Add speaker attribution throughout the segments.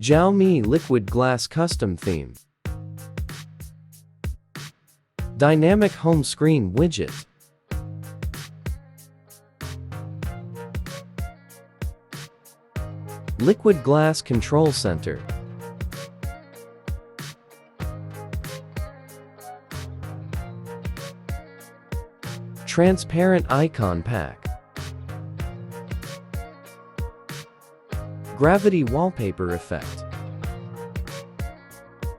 Speaker 1: Xiaomi Liquid Glass Custom Theme. Dynamic Home Screen Widget. Liquid Glass Control Center. Transparent Icon Pack. Gravity Wallpaper Effect.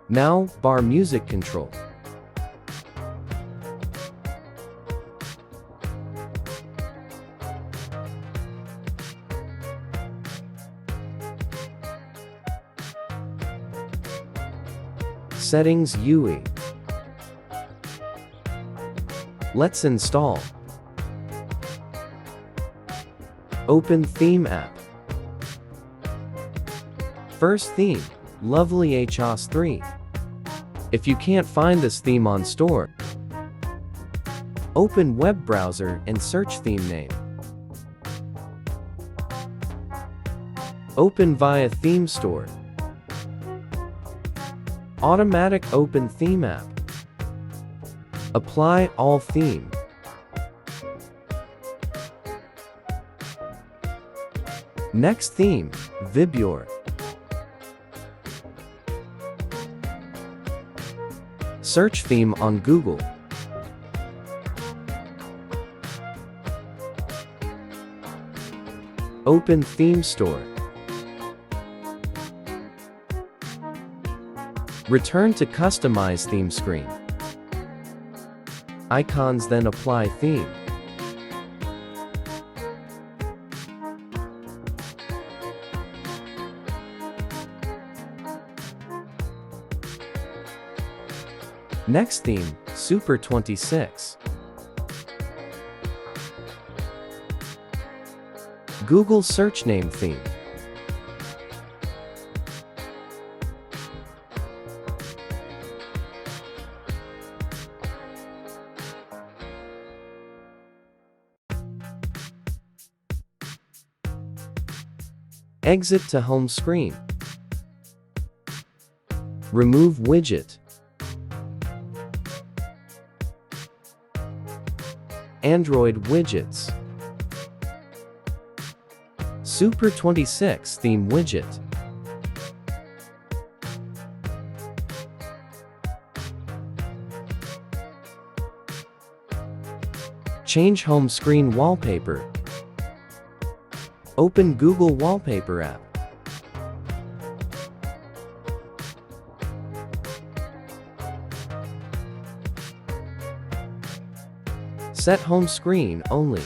Speaker 1: Now, bar music control. Settings UI. Let's install. Open Theme app. First theme, Lovely HyperOS 3. If you can't find this theme on store, open web browser and search theme name. Open via theme store. Automatic open theme app. Apply all theme. Next theme, Vibure. Search theme on Google. Open Theme Store. Return to Customize Theme screen. Icons, then apply theme. Next theme, Super 26. Google search name theme. Exit to home screen. Remove widget. Android widgets. Super 26 theme widget. Change home screen wallpaper. Open Google Wallpaper app. Set home screen only.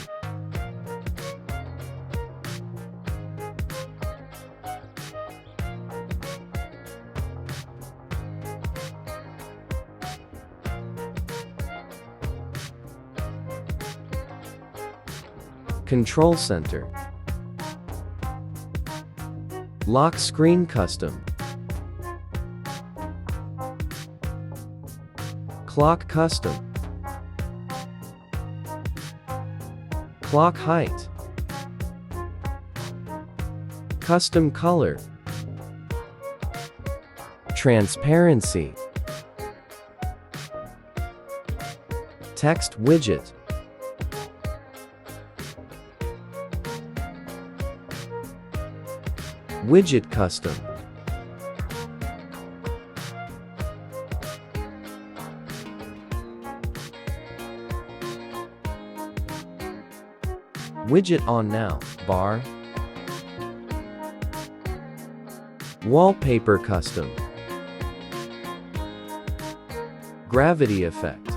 Speaker 1: Control Center. Lock screen custom. Clock custom. Clock height. Custom color. Transparency. Text widget. Widget custom. Widget on now, bar. Wallpaper custom. Gravity effect.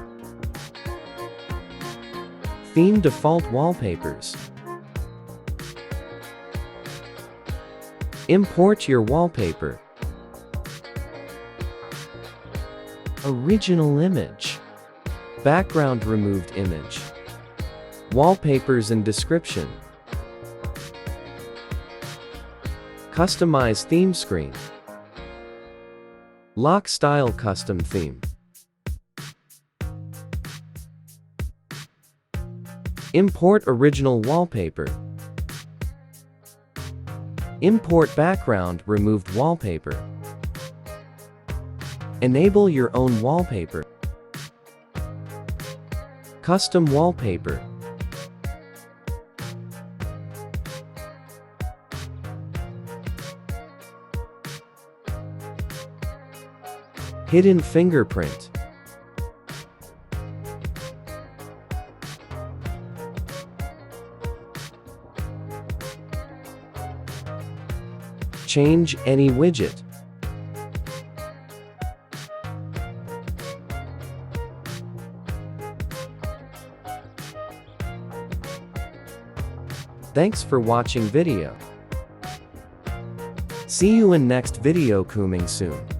Speaker 1: Theme default wallpapers. Import your wallpaper. Original image. Background removed image. Wallpapers and description. Customize theme screen. Lock style custom theme. Import original wallpaper. Import background, removed wallpaper. Enable your own wallpaper. Custom wallpaper. Hidden fingerprint. Change any widget. Thanks for watching video. See you in next video coming soon.